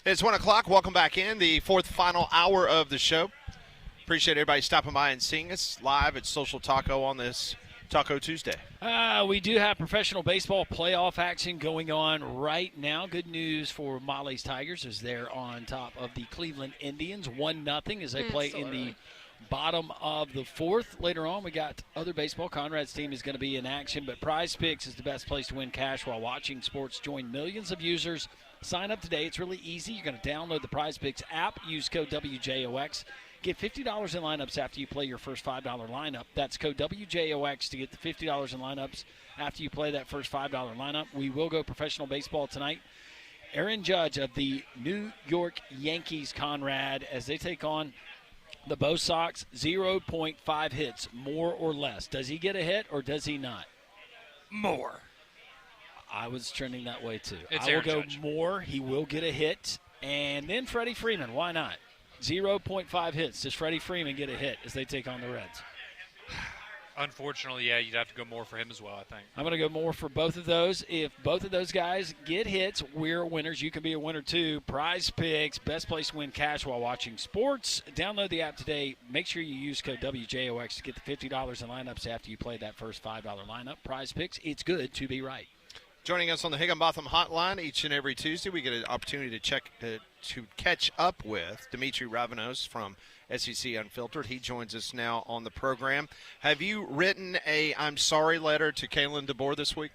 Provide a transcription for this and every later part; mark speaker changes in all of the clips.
Speaker 1: It's 1 o'clock. Welcome back in the fourth final hour of the show. Appreciate everybody stopping by and seeing us live at Social Taco on this Taco Tuesday.
Speaker 2: We do have professional baseball playoff action going on right now. Good news for Molly's Tigers as they're on top of the Cleveland Indians, 1-0 as they play in the bottom of the fourth. Later on, we got other baseball. Conrad's team is going to be in action, but Prize Picks is the best place to win cash while watching sports. Join millions of users. Sign up today. It's really easy. You're going to download the Prize Picks app. Use code WJOX. Get $50 in lineups after you play your first $5 lineup. That's code WJOX to get the $50 in lineups after you play that first $5 lineup. We will go professional baseball tonight. Aaron Judge of the New York Yankees, Conrad, as they take on the Bo Sox, 0.5 hits, more or less. Does he get a hit or does he not?
Speaker 3: More.
Speaker 2: I was trending that way too.
Speaker 3: It's
Speaker 2: I will
Speaker 3: Aaron
Speaker 2: go
Speaker 3: Judge.
Speaker 2: more. He will get a hit. And then Freddie Freeman. Why not? 0.5 hits. Does Freddie Freeman get a hit as they take on the Reds?
Speaker 3: Unfortunately, yeah, you'd have to go more for him as well, I think.
Speaker 2: I'm going to go more for both of those. If both of those guys get hits, we're winners. You can be a winner too. Prize Picks, best place to win cash while watching sports. Download the app today. Make sure you use code WJOX to get the $50 in lineups after you play that first $5 lineup. Prize Picks, it's good to be right.
Speaker 1: Joining us on the Higginbotham Hotline each and every Tuesday, we get an opportunity to catch up with Demetri Ravanos from SEC Unfiltered. He joins us now on the program. Have you written a I'm sorry letter to Kalen DeBoer this week?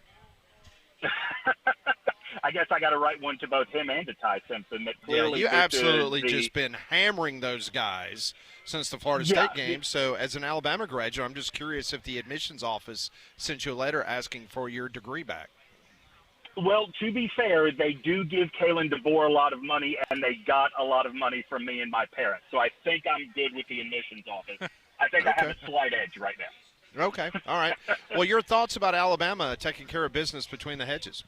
Speaker 4: I guess I got to write one to both him and to Ty Simpson. That clearly
Speaker 1: you absolutely just been hammering those guys since the Florida State game. So as an Alabama graduate, I'm just curious if the admissions office sent you a letter asking for your degree back.
Speaker 4: Well, to be fair, they do give Kalen DeBoer a lot of money, and they got a lot of money from me and my parents. So I think I'm good with the admissions office. I think I have a slight edge right now.
Speaker 1: Okay, all right. Well, your thoughts about Alabama taking care of business between the hedges?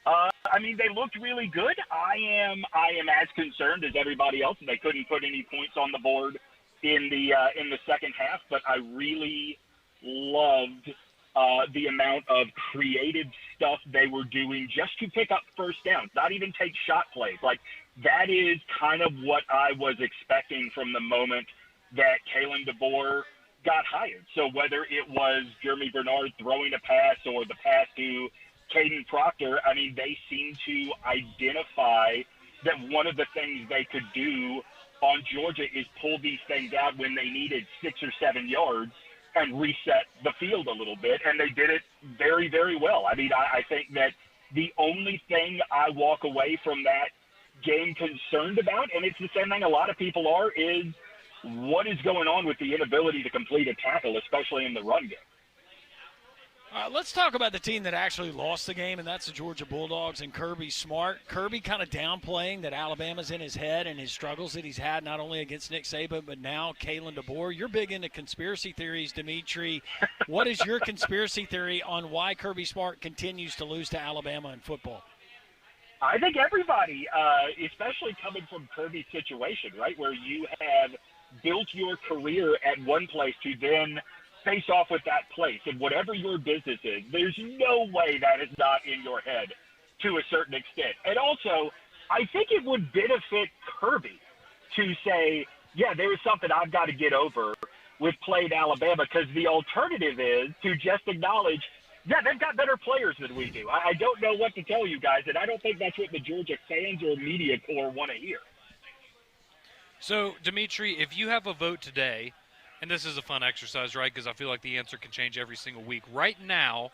Speaker 4: I mean, they looked really good. I am as concerned as everybody else. They couldn't put any points on the board in the second half, but I really loved the amount of creative stuff they were doing just to pick up first downs, not even take shot plays. Like, that is kind of what I was expecting from the moment that Kalen DeBoer got hired. So whether it was Jeremy Bernard throwing a pass or the pass to Caden Proctor, I mean, they seem to identify that one of the things they could do on Georgia is pull these things out when they needed 6 or 7 yards and reset the field a little bit, and they did it very, very well. I mean, I think that the only thing I walk away from that game concerned about, and it's the same thing a lot of people are, is what is going on with the inability to complete a tackle, especially in the run game.
Speaker 2: Let's talk about the team that actually lost the game, and that's the Georgia Bulldogs and Kirby Smart. Kirby kind of downplaying that Alabama's in his head and his struggles that he's had not only against Nick Saban but now Kalen DeBoer. You're big into conspiracy theories, Demetri. What is your conspiracy theory on why Kirby Smart continues to lose to Alabama in football?
Speaker 4: I think everybody, especially coming from Kirby's situation, right, where you have built your career at one place to then – face off with that place, and whatever your business is, there's no way that is not in your head to a certain extent. And also, I think it would benefit Kirby to say, yeah, there is something I've got to get over with playing Alabama, because the alternative is to just acknowledge, yeah, they've got better players than we do. I don't know what to tell you guys, and I don't think that's what the Georgia fans or media corps want to hear.
Speaker 3: So, Demetri, if you have a vote today, and this is a fun exercise, right, because I feel like the answer can change every single week. Right now,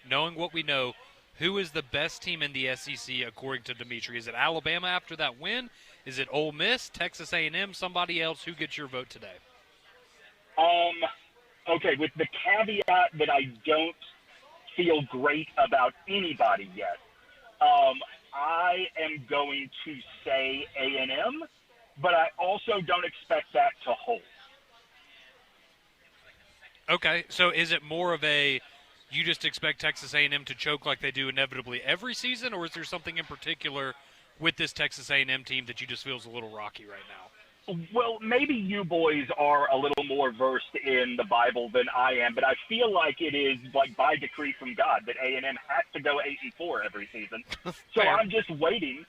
Speaker 3: knowing what we know, who is the best team in the SEC according to Demetri? Is it Alabama after that win? Is it Ole Miss, Texas A&M, somebody else? Who gets your vote today?
Speaker 4: Okay, with the caveat that I don't feel great about anybody yet, I am going to say A&M, but I also don't expect that to hold.
Speaker 3: Okay, so is it more of a you just expect Texas A&M to choke like they do inevitably every season, or is there something in particular with this Texas A&M team that you just feel is a little rocky right now?
Speaker 4: Well, maybe you boys are a little more versed in the Bible than I am, but I feel like it is like by decree from God that A&M has to go 8-4 every season. So I'm just waiting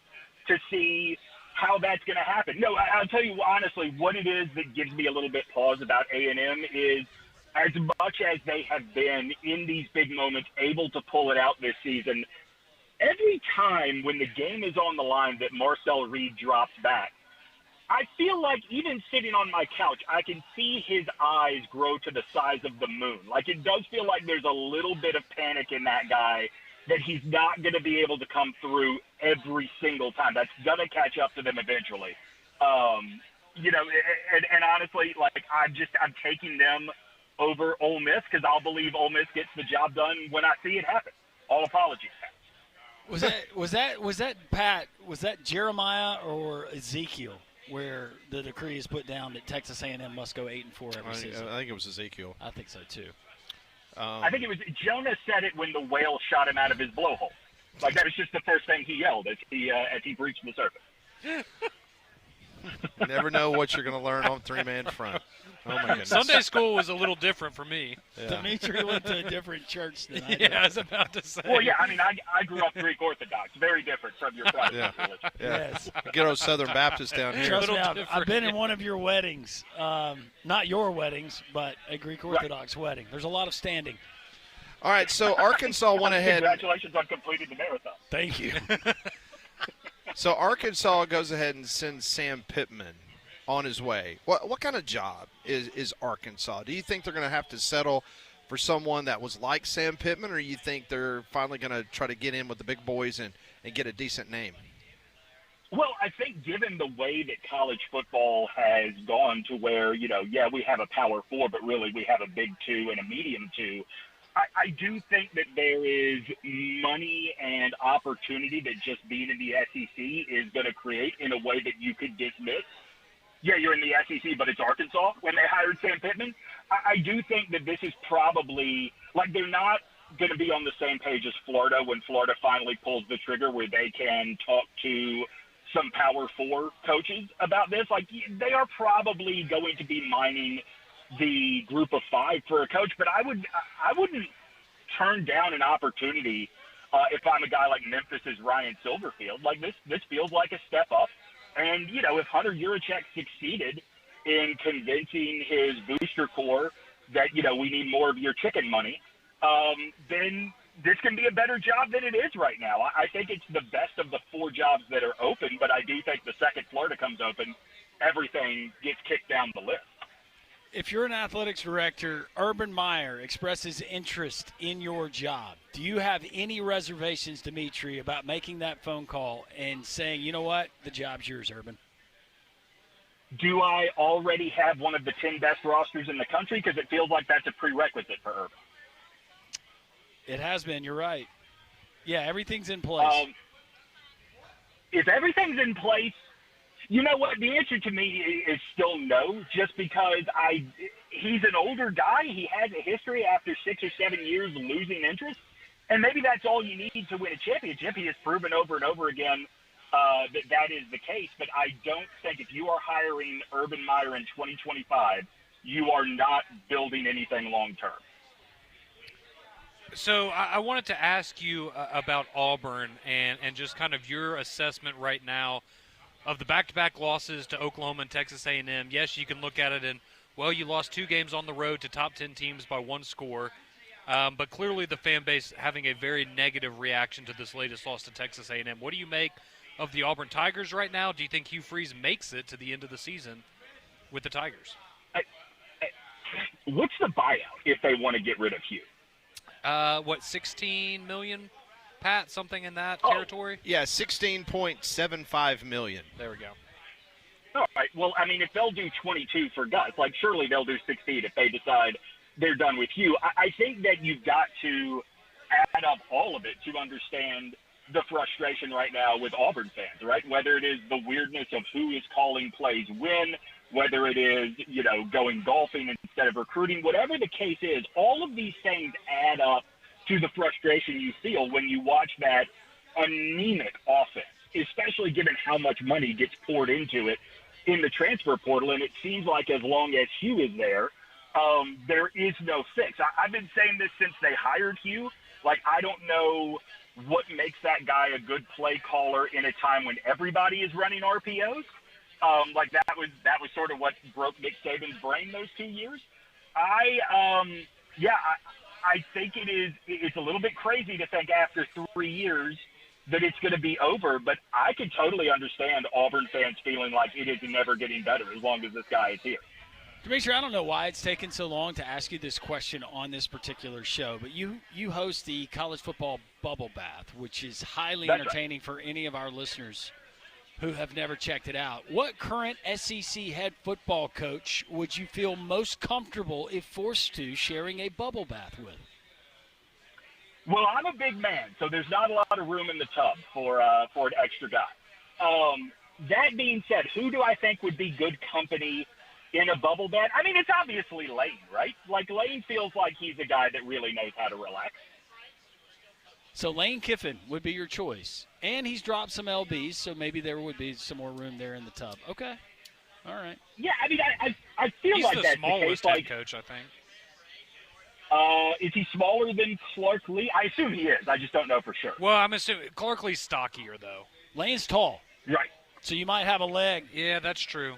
Speaker 4: to see how that's going to happen. No, I'll tell you honestly what it is that gives me a little bit pause about A&M is as much as they have been in these big moments able to pull it out this season, every time when the game is on the line that Marcel Reed drops back, I feel like even sitting on my couch, I can see his eyes grow to the size of the moon. Like it does feel like there's a little bit of panic in that guy that he's not going to be able to come through every single time. That's going to catch up to them eventually. You know, and honestly, like I'm taking them over Ole Miss because I'll believe Ole Miss gets the job done when I see it happen. All apologies, Pat.
Speaker 2: Was that Pat? Was that Jeremiah or Ezekiel where the decree is put down that Texas A&M must go 8-4 every season?
Speaker 1: I think it was Ezekiel.
Speaker 2: I think so too.
Speaker 4: I think it was Jonah said it when the whale shot him out of his blowhole. Like that was just the first thing he yelled as he breached the surface.
Speaker 1: You never know what you're going to learn on three-man front. Oh my goodness.
Speaker 3: Sunday school was a little different for me.
Speaker 1: Yeah.
Speaker 2: Demetri went to a different church than I did.
Speaker 3: Yeah, I was about to say.
Speaker 4: Well, yeah, I mean, I grew up Greek Orthodox, very different from your Protestant religion.
Speaker 1: Yeah.
Speaker 2: Yes.
Speaker 1: Good old Southern Baptist down here.
Speaker 2: Trust me,
Speaker 3: little
Speaker 2: I've been in one of your weddings. Not your weddings, but a Greek Orthodox wedding. There's a lot of standing.
Speaker 1: All right, so Arkansas went ahead.
Speaker 4: Congratulations on completing the marathon.
Speaker 2: Thank you.
Speaker 1: So Arkansas goes ahead and sends Sam Pittman on his way. What kind of job is Arkansas? Do you think they're going to have to settle for someone that was like Sam Pittman, or you think they're finally going to try to get in with the big boys and get a decent name?
Speaker 4: Well, I think given the way that college football has gone to where, you know, yeah, we have a power four, but really we have a big two and a medium two, I do think that there is money and opportunity that just being in the SEC is going to create in a way that you could dismiss. Yeah, you're in the SEC, but it's Arkansas when they hired Sam Pittman. I do think that this is probably, like, they're not going to be on the same page as Florida when Florida finally pulls the trigger where they can talk to some Power 4 coaches about this. Like, they are probably going to be mining the group of five for a coach, but I wouldn't turn down an opportunity if I'm a guy like Memphis's Ryan Silverfield. Like, this feels like a step up. And, you know, if Hunter Yurachek succeeded in convincing his booster corps that, you know, we need more of your chicken money, then this can be a better job than it is right now. I think it's the best of the four jobs that are open, but I do think the second Florida comes open, everything gets kicked down the list.
Speaker 2: If you're an athletics director, Urban Meyer expresses interest in your job. Do you have any reservations, Demetri, about making that phone call and saying, you know what, the job's yours, Urban?
Speaker 4: Do I already have one of the 10 best rosters in the country? Because it feels like that's a prerequisite for Urban.
Speaker 2: It has been. You're right. Yeah, everything's in place.
Speaker 4: If everything's in place, you know what? The answer to me is still no, just because he's an older guy. He has a history after 6 or 7 years losing interest, and maybe that's all you need to win a championship. He has proven over and over again that is the case, but I don't think if you are hiring Urban Meyer in 2025, you are not building anything long-term.
Speaker 3: So I wanted to ask you about Auburn and just kind of your assessment right now of the back-to-back losses to Oklahoma and Texas A&M. Yes, you can look at it and, well, you lost 2 games on the road to top 10 teams by 1 score, but clearly the fan base having a very negative reaction to this latest loss to Texas A&M. What do you make of the Auburn Tigers right now? Do you think Hugh Freeze makes it to the end of the season with the Tigers?
Speaker 4: What's the buyout if they want to get rid of Hugh?
Speaker 3: 16 million, Pat? Something in that territory?
Speaker 1: Yeah, $16.75 million.
Speaker 3: There we go.
Speaker 4: All right. Well, I mean, if they'll do 22 for Gus, like surely they'll do 16 if they decide they're done with Hugh. I think that you've got to add up all of it to understand the frustration right now with Auburn fans, right? Whether it is the weirdness of who is calling plays when, whether it is, you know, going golfing instead of recruiting, whatever the case is, all of these things add up to the frustration you feel when you watch that anemic offense, especially given how much money gets poured into it in the transfer portal. And it seems like as long as Hugh is there, there is no fix. I've been saying this since they hired Hugh. Like, I don't know what makes that guy a good play caller in a time when everybody is running RPOs. Like that was sort of what broke Nick Saban's brain those 2 years. I think it's a little bit crazy to think after 3 years that it's going to be over, but I can totally understand Auburn fans feeling like it is never getting better as long as this guy is here.
Speaker 2: Demetri, I don't know why it's taken so long to ask you this question on this particular show, but you host the College Football Bubble Bath, which is highly entertaining for any of our listeners who have never checked it out. What current SEC head football coach would you feel most comfortable, if forced to, sharing a bubble bath with?
Speaker 4: Well, I'm a big man, so there's not a lot of room in the tub for an extra guy. That being said, who do I think would be good company in a bubble bath? I mean, it's obviously Lane, right? Like, Lane feels like he's a guy that really knows how to relax.
Speaker 2: So Lane Kiffin would be your choice. And he's dropped some LBs, so maybe there would be some more room there in the tub. Okay. All right.
Speaker 4: Yeah, I mean, I feel
Speaker 3: he's
Speaker 4: like
Speaker 3: the
Speaker 4: that's
Speaker 3: smallest
Speaker 4: the case.
Speaker 3: head coach, I think.
Speaker 4: Is he smaller than Clark Lee? I assume he is. I just don't know for sure.
Speaker 3: Well, I'm assuming Clark Lee's stockier, though.
Speaker 2: Lane's tall.
Speaker 4: Right.
Speaker 2: So you might have a leg.
Speaker 3: Yeah, that's true.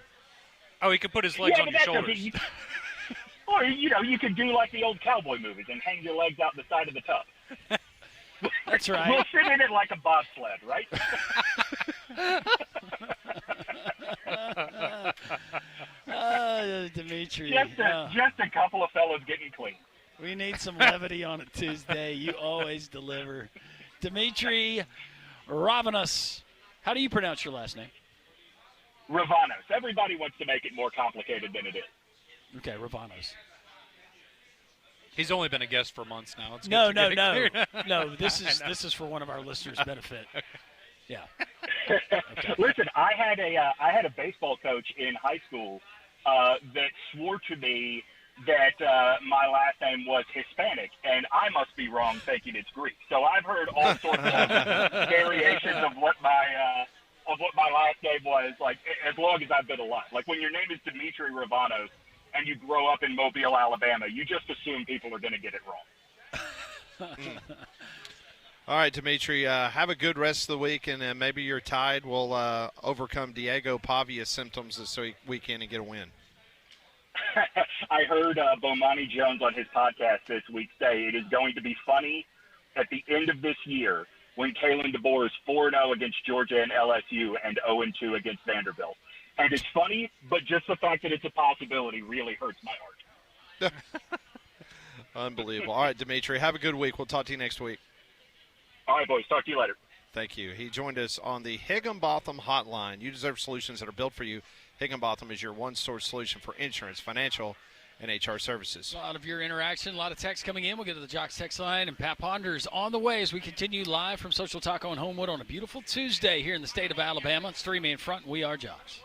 Speaker 3: Oh, he could put his legs on your shoulders.
Speaker 4: Or, you could do like the old cowboy movies and hang your legs out the side of the tub.
Speaker 2: That's right.
Speaker 4: We'll sit in it like a bobsled, right?
Speaker 2: Demetri.
Speaker 4: Just a couple of fellows getting clean.
Speaker 2: We need some levity on a Tuesday. You always deliver. Demetri Ravanos. How do you pronounce your last name?
Speaker 4: Ravanos. Everybody wants to make it more complicated than it is.
Speaker 2: Okay, Ravanos.
Speaker 3: He's only been a guest for months now. It's
Speaker 2: No.
Speaker 3: no.
Speaker 2: This is for one of our listeners' benefit. Yeah.
Speaker 4: Okay. Listen, I had a baseball coach in high school that swore to me that my last name was Hispanic, and I must be wrong thinking it's Greek. So I've heard all sorts of variations of what my last name was, like, as long as I've been alive. Like, when your name is Demetri Ravanos and you grow up in Mobile, Alabama, you just assume people are going to get it wrong.
Speaker 1: All right, Demetri, have a good rest of the week, and maybe your Tide will overcome Diego Pavia's symptoms this weekend and get a win.
Speaker 4: I heard Bomani Jones on his podcast this week say it is going to be funny at the end of this year when Kalen DeBoer is 4-0 against Georgia and LSU and 0-2 against Vanderbilt. And it's funny, but just the fact that it's a possibility really hurts my heart.
Speaker 1: Unbelievable. All right, Demetri, have a good week. We'll talk to you next week.
Speaker 4: All right, boys. Talk to you later.
Speaker 1: Thank you. He joined us on the Higginbotham Hotline. You deserve solutions that are built for you. Higginbotham is your one-source solution for insurance, financial, and HR services.
Speaker 2: A lot of your interaction, a lot of text coming in. We'll get to the Jocks text line, and Pat Ponder's on the way as we continue live from Social Taco in Homewood on a beautiful Tuesday here in the state of Alabama. It's 3 Man Front, and we are Jocks.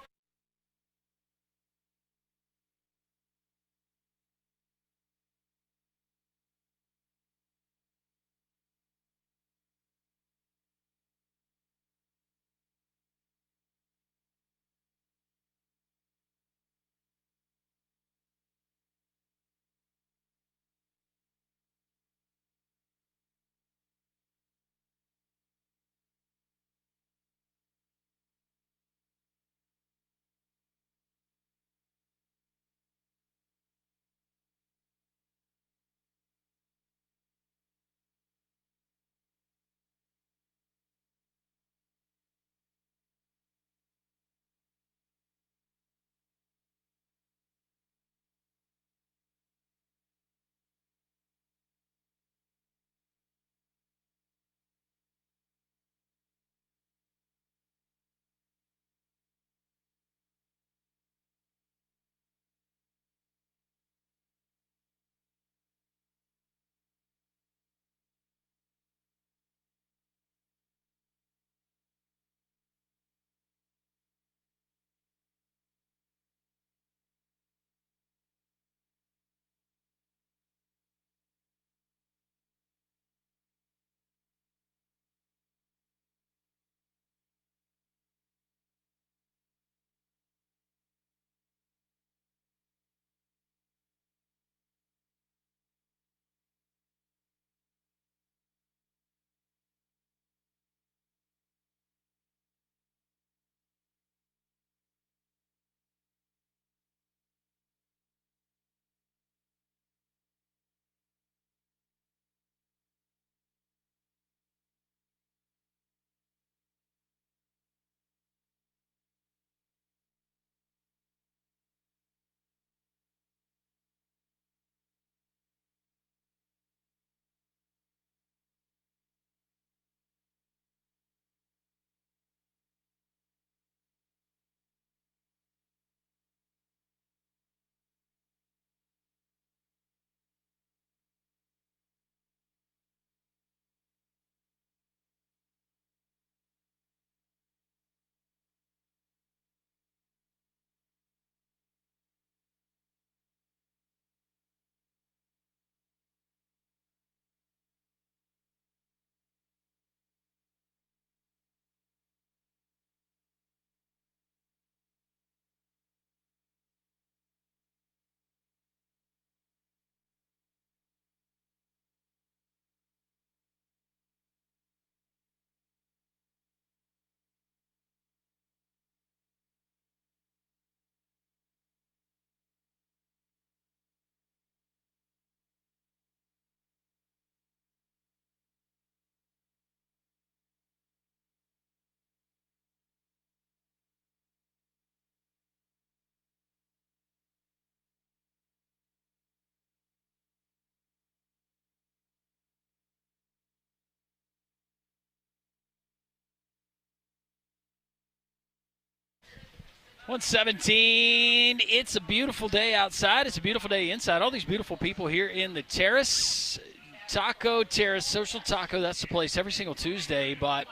Speaker 2: 117. It's a beautiful day outside. It's a beautiful day inside. All these beautiful people here in the Terrace. Taco Terrace, Social Taco, that's the place every single Tuesday. But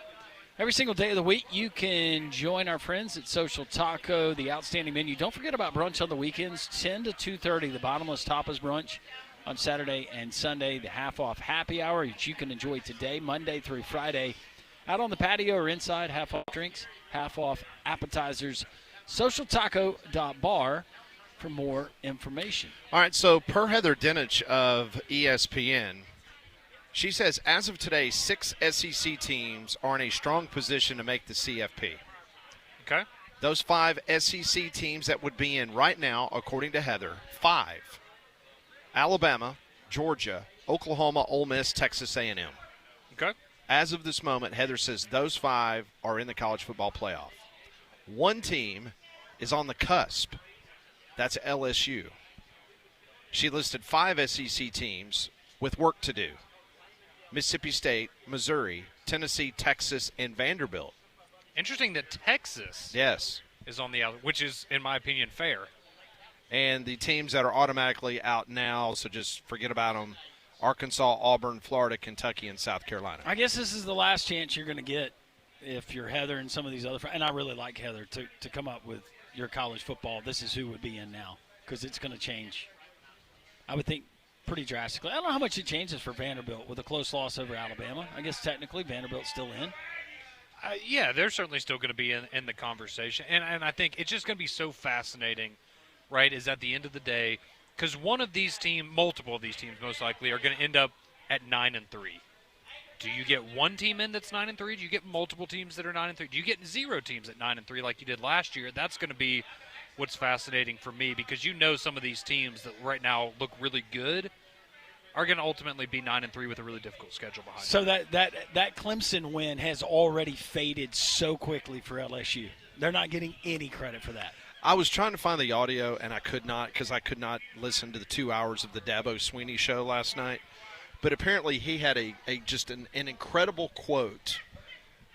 Speaker 2: every single day of the week, you can join our friends at Social Taco, the outstanding menu. Don't forget about brunch on the weekends, 10 to 2:30, the bottomless tapas brunch on Saturday and Sunday, the half-off happy hour, which you can enjoy today, Monday through Friday, out on the patio or inside, half-off drinks, half-off appetizers. SocialTaco.bar for more information.
Speaker 1: All right, so per Heather Dinich of ESPN, she says, as of today, 6 SEC teams are in a strong position to make the CFP.
Speaker 3: Okay.
Speaker 1: Those 5 SEC teams that would be in right now, according to Heather, 5, Alabama, Georgia, Oklahoma, Ole Miss, Texas A&M.
Speaker 3: Okay.
Speaker 1: As of this moment, Heather says those 5 are in the college football playoff. One team is on the cusp. That's LSU. She listed 5 SEC teams with work to do. Mississippi State, Missouri, Tennessee, Texas, and Vanderbilt.
Speaker 3: Interesting that Texas
Speaker 1: Yes.
Speaker 3: is on the out, which is, in my opinion, fair.
Speaker 1: And the teams that are automatically out now, so just forget about them, Arkansas, Auburn, Florida, Kentucky, and South Carolina.
Speaker 2: I guess this is the last chance you're going to get if you're Heather and some of these other – and I really like Heather to come up with your college football. This is who would be in now because it's going to change, I would think, pretty drastically. I don't know how much it changes for Vanderbilt with a close loss over Alabama. I guess technically Vanderbilt's still in.
Speaker 3: Yeah, they're certainly still going to be in the conversation. And I think it's just going to be so fascinating, right, is at the end of the day, because one of these teams, multiple of these teams most likely, are going to end up at 9-3. Do you get one team in that's 9-3? Do you get multiple teams that are 9-3? Do you get 0 teams at 9-3 like you did last year? That's going to be what's fascinating for me because you know some of these teams that right now look really good are going to ultimately be 9-3 with a really difficult schedule behind
Speaker 2: So
Speaker 3: them.
Speaker 2: that Clemson win has already faded so quickly for LSU. They're not getting any credit for that.
Speaker 1: I was trying to find the audio, and I could not because I could not listen to the 2 hours of the Dabo Sweeney show last night. But apparently he had just an incredible quote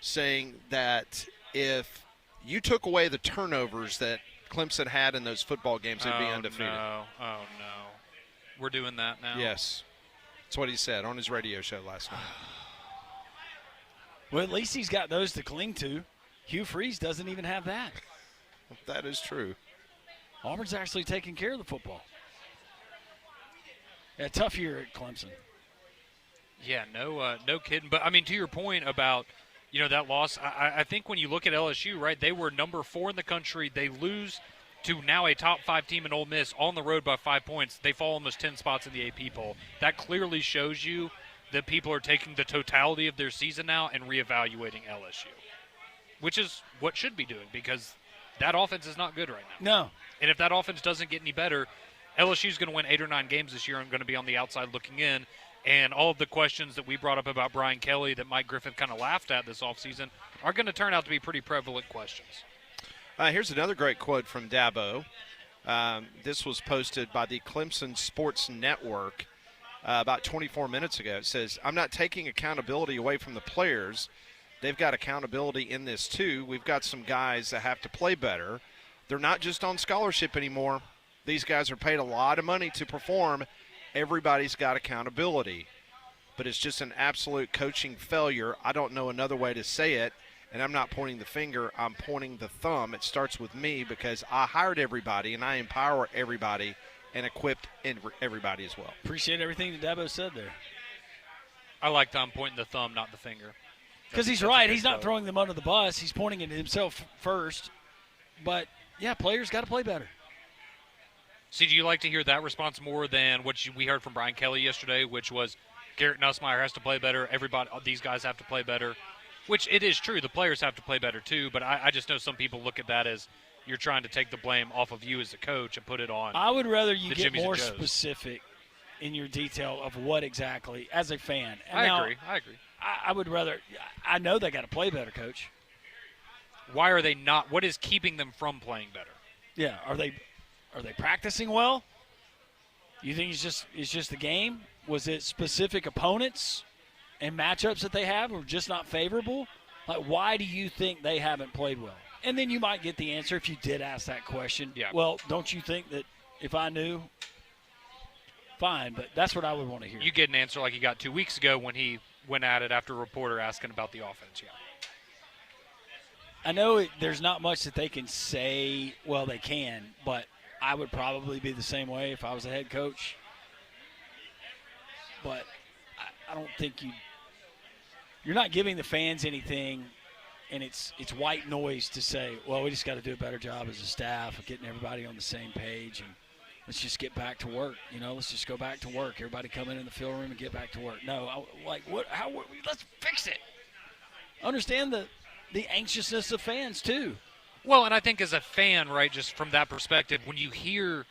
Speaker 1: saying that if you took away the turnovers that Clemson had in those football games, they'd be undefeated.
Speaker 3: Oh, no. We're doing that now?
Speaker 1: Yes. That's what he said on his radio show last night.
Speaker 2: Well, at least he's got those to cling to. Hugh Freeze doesn't even have that.
Speaker 1: That is true.
Speaker 2: Auburn's actually taking care of the football. Yeah, tough year at Clemson.
Speaker 3: Yeah, no kidding. But, I mean, to your point about, that loss, I think when you look at LSU, right, they were number 4 in the country. They lose to now a top 5 team in Ole Miss on the road by 5 points. They fall almost 10 spots in the AP poll. That clearly shows you that people are taking the totality of their season now and reevaluating LSU, which is what should be doing because that offense is not good right now.
Speaker 2: No.
Speaker 3: And if that offense doesn't get any better, LSU is going to win 8 or 9 games this year and going to be on the outside looking in. And all of the questions that we brought up about Brian Kelly that Mike Griffith kind of laughed at this offseason are going to turn out to be pretty prevalent questions.
Speaker 1: Here's another great quote from Dabo. This was posted by the Clemson Sports Network about 24 minutes ago. It says, I'm not taking accountability away from the players. They've got accountability in this too. We've got some guys that have to play better. They're not just on scholarship anymore. These guys are paid a lot of money to perform. Everybody's got accountability. But it's just an absolute coaching failure. I don't know another way to say it. And I'm not pointing the finger, I'm pointing the thumb. It starts with me because I hired everybody and I empower everybody and equipped everybody as well.
Speaker 2: Appreciate everything that Dabo said there.
Speaker 3: I like that I'm pointing the thumb, not the finger.
Speaker 2: Because he's right. He's not throwing them under the bus. He's pointing at himself first. But, yeah, players got to play better.
Speaker 3: See, do you like to hear that response more than what we heard from Brian Kelly yesterday, which was Garrett Nussmeier has to play better, these guys have to play better? Which it is true, the players have to play better too, but I just know some people look at that as you're trying to take the blame off of you as a coach and put it on.
Speaker 2: I would rather you get
Speaker 3: Jimmys
Speaker 2: more
Speaker 3: and Joes.
Speaker 2: specific in your detail of what exactly, as a fan. And
Speaker 3: I
Speaker 2: now,
Speaker 3: agree.
Speaker 2: I would rather – I know they got to play better, Coach.
Speaker 3: Why are they not – what is keeping them from playing better?
Speaker 2: Yeah, are they practicing well? You think it's just the game? Was it specific opponents and matchups that they have are just not favorable? Like, why do you think they haven't played well? And then you might get the answer if you did ask that question.
Speaker 3: Yeah.
Speaker 2: Well, don't you think that if I knew, fine, but that's what I would want to hear.
Speaker 3: You get an answer like he got 2 weeks ago when he went at it after a reporter asking about the offense. Yeah.
Speaker 2: I know there's not much that they can say. Well, they can, but I would probably be the same way if I was a head coach. But I don't think you're not giving the fans anything, and it's white noise to say, well, we just got to do a better job as a staff of getting everybody on the same page, and let's just get back to work. Let's just go back to work. Everybody come in the field room and get back to work. No, let's fix it. Understand the anxiousness of fans too.
Speaker 3: Well, and I think as a fan, right, just from that perspective, when you hear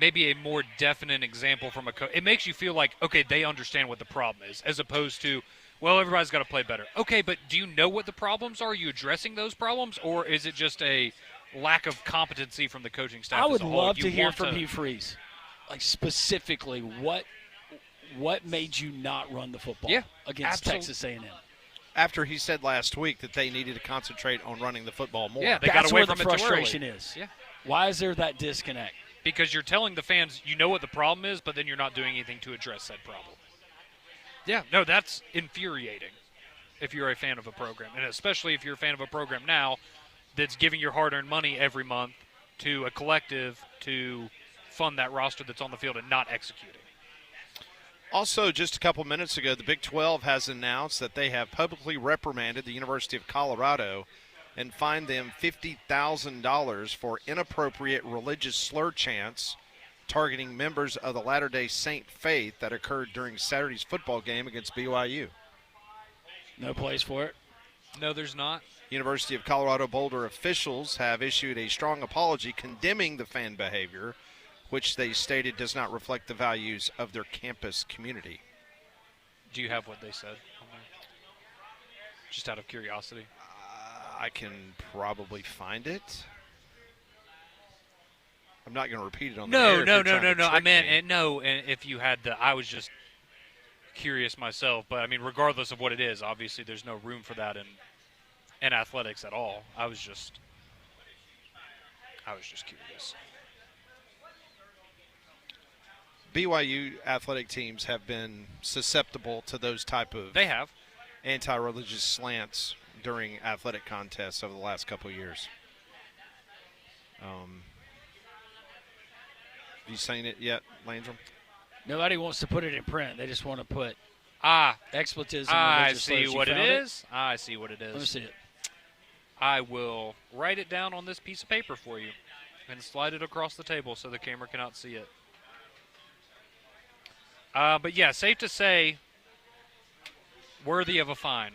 Speaker 3: maybe a more definite example from a coach, it makes you feel like, okay, they understand what the problem is, as opposed to, well, everybody's got to play better. Okay, but do you know what the problems are? Are you addressing those problems, or is it just a lack of competency from the coaching staff?
Speaker 2: I would
Speaker 3: as a whole?
Speaker 2: love to hear from Hugh Freeze, like specifically what made you not run the football against Texas A&M.
Speaker 1: After he said last week that they needed to concentrate on running the football more.
Speaker 3: Yeah, they
Speaker 2: That's
Speaker 3: got away
Speaker 2: where
Speaker 3: from
Speaker 2: the
Speaker 3: it too early.
Speaker 2: frustration is.
Speaker 3: Yeah.
Speaker 2: Why is there that disconnect?
Speaker 3: Because you're telling the fans you know what the problem is, but then you're not doing anything to address that problem. Yeah, no, that's infuriating if you're a fan of a program, and especially if you're a fan of a program now that's giving your hard-earned money every month to a collective to fund that roster that's on the field and not executing.
Speaker 1: Also, just a couple minutes ago, the Big 12 has announced that they have publicly reprimanded the University of Colorado and fined them $50,000 for inappropriate religious slur chants targeting members of the Latter-day Saint faith that occurred during Saturday's football game against BYU.
Speaker 2: No place for it.
Speaker 3: No, there's not.
Speaker 1: University of Colorado Boulder officials have issued a strong apology condemning the fan behavior, which they stated does not reflect the values of their campus community.
Speaker 3: Do you have what they said on there? Just out of curiosity.
Speaker 1: I can probably find it. I'm not going to repeat it on the air.
Speaker 3: No.
Speaker 1: I meant,
Speaker 3: and if you had I was just curious myself. But, I mean, regardless of what it is, obviously there's no room for that in athletics at all. I was just curious.
Speaker 1: BYU athletic teams have been susceptible to those type of
Speaker 3: They have.
Speaker 1: anti-religious slants during athletic contests over the last couple of years. Have you seen it yet, Landrum?
Speaker 2: Nobody wants to put it in print. They just want to put expletives and
Speaker 3: I
Speaker 2: religious
Speaker 3: see
Speaker 2: slurs.
Speaker 3: what
Speaker 2: You
Speaker 3: it
Speaker 2: found
Speaker 3: is. I see what it is.
Speaker 2: Let me see it.
Speaker 3: I will write it down on this piece of paper for you and slide it across the table so the camera cannot see it. But, yeah, safe to say, worthy of a fine.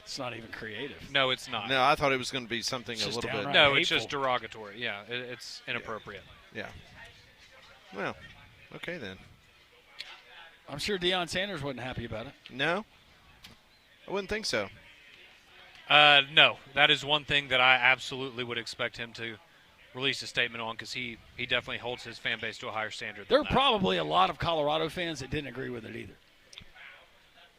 Speaker 2: It's not even creative.
Speaker 3: No, it's not.
Speaker 1: No, I thought it was going to be something
Speaker 2: It's
Speaker 1: a
Speaker 2: just
Speaker 1: little bit.
Speaker 2: downright
Speaker 3: No, it's
Speaker 2: hateful.
Speaker 3: just derogatory. Yeah, it's inappropriate.
Speaker 1: Yeah. Well, okay then.
Speaker 2: I'm sure Deion Sanders wasn't happy about it.
Speaker 1: No, I wouldn't think so.
Speaker 3: No, that is one thing that I absolutely would expect him to release a statement on because he definitely holds his fan base to a higher standard
Speaker 2: There
Speaker 3: than
Speaker 2: are
Speaker 3: that.
Speaker 2: probably a lot of Colorado fans that didn't agree with it either.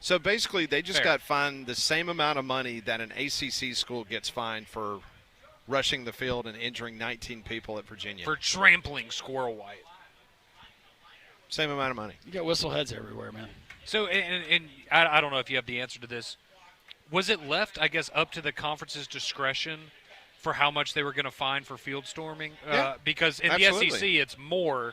Speaker 1: So basically, they just
Speaker 3: Fair.
Speaker 1: got fined the same amount of money that an ACC school gets fined for rushing the field and injuring 19 people at Virginia.
Speaker 3: For trampling Squirrel White.
Speaker 1: Same amount of money.
Speaker 2: You got whistle heads everywhere, man.
Speaker 3: So, and I don't know if you have the answer to this. Was it left, I guess, up to the conference's discretion for how much they were going to fine for field storming?
Speaker 1: Yeah,
Speaker 3: because in
Speaker 1: absolutely.
Speaker 3: the SEC, it's more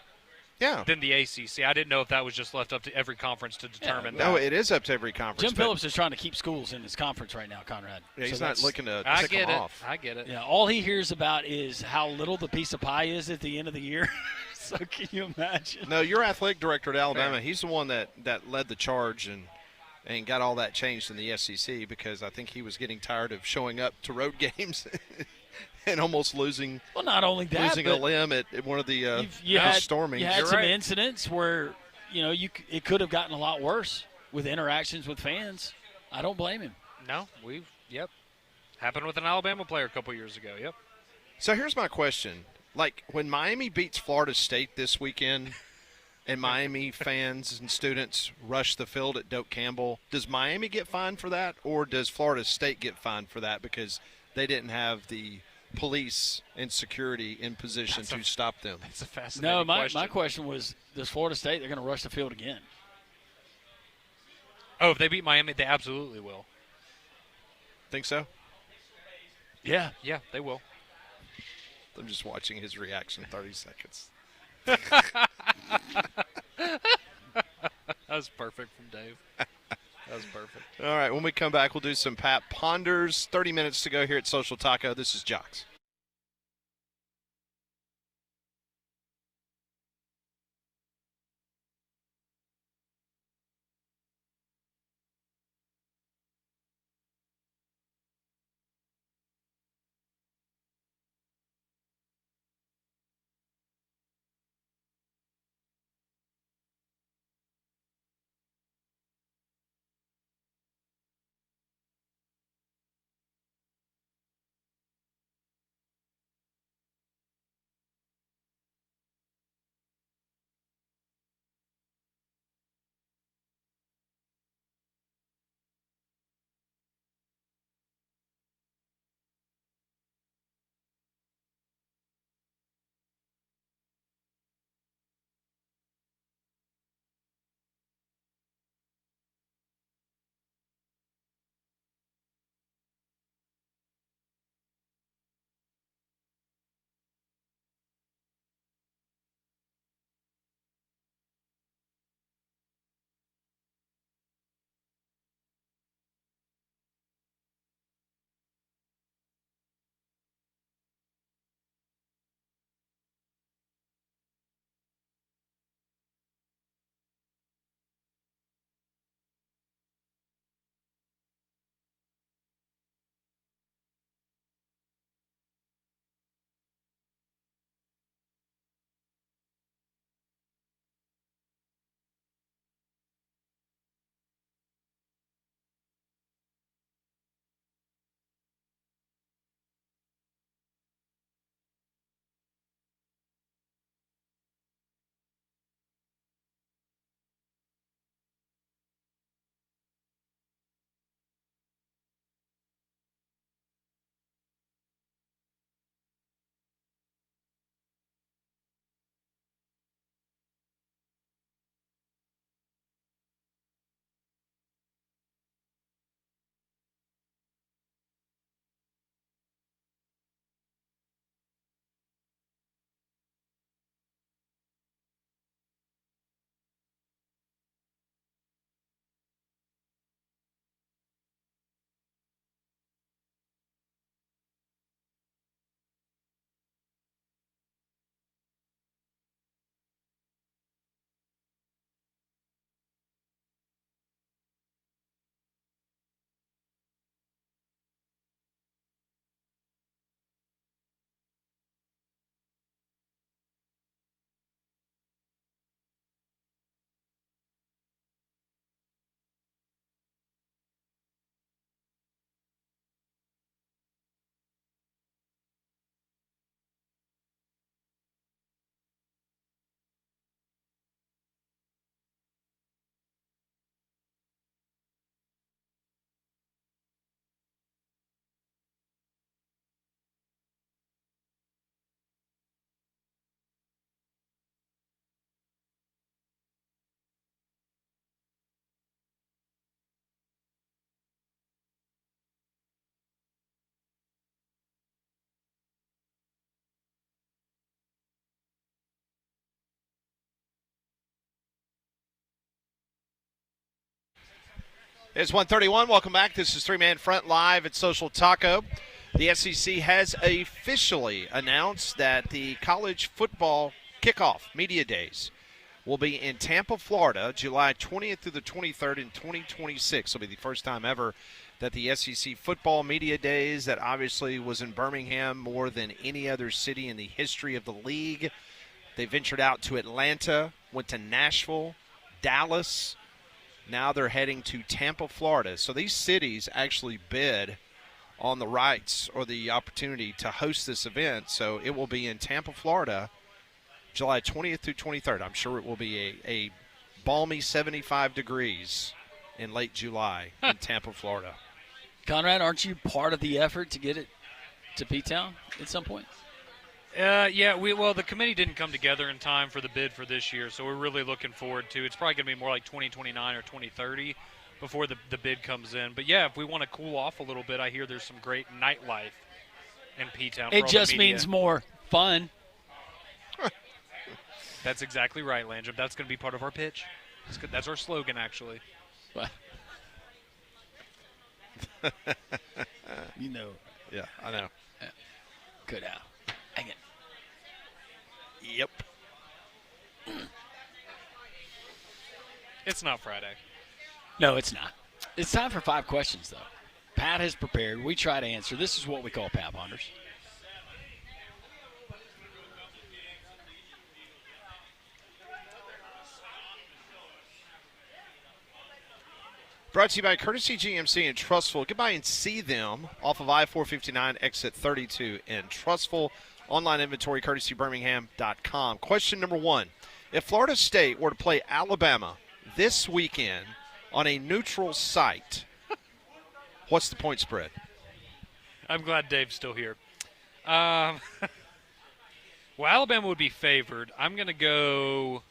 Speaker 1: Yeah.
Speaker 3: than the ACC. I didn't know if that was just left up to every conference to determine
Speaker 1: No,
Speaker 3: that.
Speaker 1: it is up to every conference.
Speaker 2: Jim
Speaker 1: but-
Speaker 2: Phillips is trying to keep schools in his conference right now, Conrad.
Speaker 1: Yeah, he's
Speaker 2: So
Speaker 1: not
Speaker 2: that's-
Speaker 1: looking to
Speaker 3: I
Speaker 1: tick
Speaker 3: get
Speaker 1: them
Speaker 3: it.
Speaker 1: off.
Speaker 3: I get it.
Speaker 2: Yeah, all he hears about is how little the piece of pie is at the end of the year. So can you imagine?
Speaker 1: No, your athletic director at Alabama,
Speaker 3: Fair.
Speaker 1: he's the one that led the charge and got all that changed in the SEC because I think he was getting tired of showing up to road games and almost losing
Speaker 2: Well, not only that,
Speaker 1: losing a
Speaker 2: but
Speaker 1: limb at one of the
Speaker 2: you had
Speaker 1: storming.
Speaker 2: You had
Speaker 3: You're
Speaker 2: some
Speaker 3: right.
Speaker 2: incidents where it could have gotten a lot worse with interactions with fans. I don't blame him.
Speaker 3: No, yep. Happened with an Alabama player a couple years ago, yep.
Speaker 1: So here's my question. Like, when Miami beats Florida State this weekend, and Miami fans and students rush the field at Doak Campbell, does Miami get fined for that, or does Florida State get fined for that because they didn't have the police and security in position to stop them?
Speaker 3: It's a fascinating question.
Speaker 2: My question was, does Florida State, they're going to rush the field again?
Speaker 3: Oh, if they beat Miami, they absolutely will.
Speaker 1: Think so?
Speaker 2: Yeah.
Speaker 3: Yeah, they will.
Speaker 1: I'm just watching his reaction 30 seconds.
Speaker 3: That was perfect from Dave. That was perfect.
Speaker 1: All right, when we come back, we'll do some Pat Ponders. 30 minutes to go here at Social Taco. This is Jocks. It's 1:31. Welcome back. This is Three Man Front live at Social Taco. The SEC has officially announced that the college football kickoff media days will be in Tampa, Florida, July 20th through the 23rd in 2026. It'll be the first time ever that the SEC football media days, that obviously was in Birmingham more than any other city in the history of the league. They ventured out to Atlanta, went to Nashville, Dallas. Now they're heading to Tampa, Florida. So these cities actually bid on the rights or the opportunity to host this event. So it will be in Tampa, Florida, July 20th through 23rd. I'm sure it will be a balmy 75 degrees in late July in Tampa, Florida.
Speaker 2: Conrad, aren't you part of the effort to get it to P-Town at some point?
Speaker 3: Yeah, the committee didn't come together in time for the bid for this year, so we're really looking forward to. It's probably going to be more like 2029 or 2030 before the bid comes in. But yeah, if we want to cool off a little bit, I hear there's some great nightlife in P-Town.
Speaker 2: It just means more fun.
Speaker 3: That's exactly right, Landrum. That's going to be part of our pitch. That's our slogan, actually.
Speaker 2: You know.
Speaker 1: Yeah, I know.
Speaker 2: Good out. Hang it.
Speaker 1: Yep.
Speaker 3: It's not Friday.
Speaker 2: No, it's not. It's time for 5 questions, though. Pat has prepared. We try to answer. This is what we call Pat Ponders.
Speaker 1: Brought to you by Courtesy GMC in Trustful. Get by and see them off of I-459, exit 32 in Trustful. Online inventory, courtesybirmingham.com. Question number 1. If Florida State were to play Alabama this weekend on a neutral site, what's the point spread?
Speaker 3: I'm glad Dave's still here. Well, Alabama would be favored. I'm going to go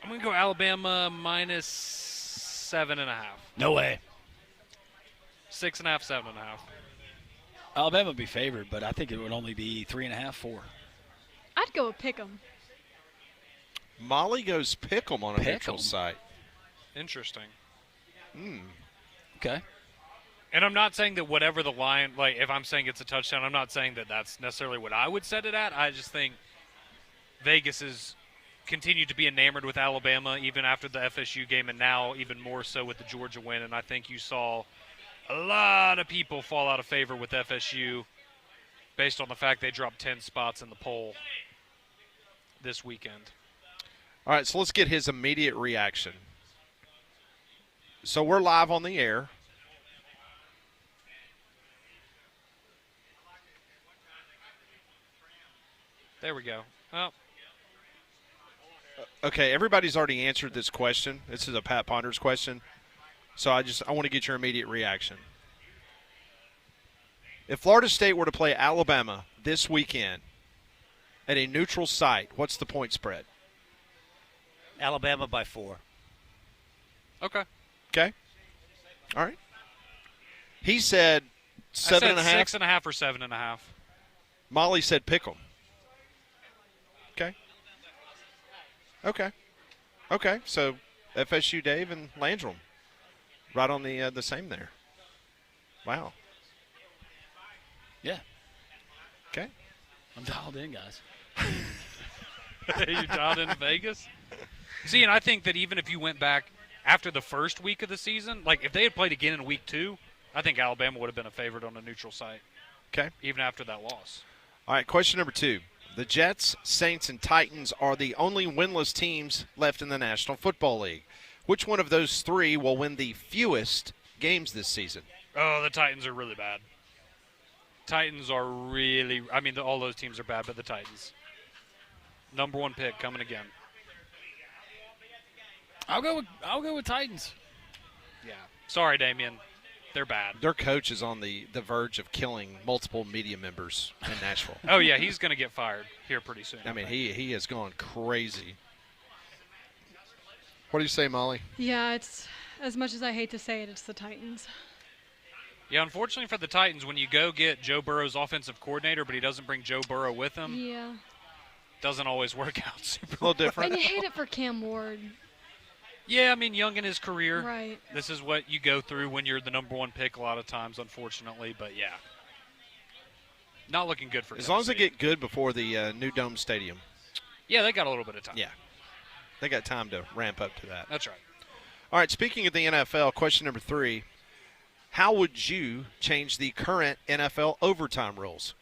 Speaker 3: Alabama minus 7.5.
Speaker 2: No way.
Speaker 3: 6.5, 7.5.
Speaker 2: Alabama would be favored, but I think it would only be 3.5, 4.
Speaker 5: I'd go with Pick'em.
Speaker 1: Molly goes pick 'em on a neutral site.
Speaker 3: Interesting.
Speaker 2: Okay.
Speaker 3: And I'm not saying that whatever the line, like if I'm saying it's a touchdown, I'm not saying that that's necessarily what I would set it at. I just think Vegas has continued to be enamored with Alabama even after the FSU game, and now even more so with the Georgia win. And I think you saw a lot of people fall out of favor with FSU based on the fact they dropped 10 spots in the poll this weekend.
Speaker 1: All right, so let's get his immediate reaction. So we're live on the air.
Speaker 3: There we go. Well,
Speaker 1: Okay, everybody's already answered this question. This is a Pat Ponders question. So I want to get your immediate reaction. If Florida State were to play Alabama this weekend at a neutral site, what's the point spread?
Speaker 6: Alabama by 4.
Speaker 3: okay.
Speaker 1: Okay. All right. He said 7.5.
Speaker 3: I said 6.5 or 7.5.
Speaker 1: Molly said pick 'em. Okay. Okay. Okay. So FSU Dave and Landrum right on the same there. Wow.
Speaker 2: Yeah.
Speaker 1: Okay.
Speaker 2: I'm dialed in, guys.
Speaker 3: You dialed in Vegas? See, and I think that even if you went back after the first week of the season, like if they had played again in week 2, I think Alabama would have been a favorite on a neutral site.
Speaker 1: Okay.
Speaker 3: Even after that loss.
Speaker 1: All right, question number 2. The Jets, Saints, and Titans are the only winless teams left in the National Football League. Which one of those 3 will win the fewest games this season?
Speaker 3: Oh, the Titans are really bad. Titans are really – I mean, all those teams are bad, but the Titans. Number 1 pick coming again.
Speaker 2: I'll go with Titans.
Speaker 3: Yeah. Sorry, Damien. They're bad.
Speaker 1: Their coach is on the verge of killing multiple media members in Nashville.
Speaker 3: Oh, yeah, he's going to get fired here pretty soon.
Speaker 1: I mean, he has gone crazy. What do you say, Molly?
Speaker 5: Yeah, it's as much as I hate to say it, it's the Titans.
Speaker 3: Yeah, unfortunately for the Titans, when you go get Joe Burrow's offensive coordinator, but he doesn't bring Joe Burrow with him,
Speaker 5: Yeah.
Speaker 3: doesn't always work out super
Speaker 1: A little different.
Speaker 5: And you hate it for Cam Ward.
Speaker 3: Yeah, I mean, young in his career.
Speaker 5: Right.
Speaker 3: This is what you go through when you're the number 1 pick a lot of times, unfortunately. But, yeah, not looking good for
Speaker 1: As long as they
Speaker 3: Tennessee.
Speaker 1: get good before the new Dome Stadium.
Speaker 3: Yeah, they got a little bit of time.
Speaker 1: Yeah. They got time to ramp up to that.
Speaker 3: That's right.
Speaker 1: All right, speaking of the NFL, question number 3. How would you change the current NFL overtime rules?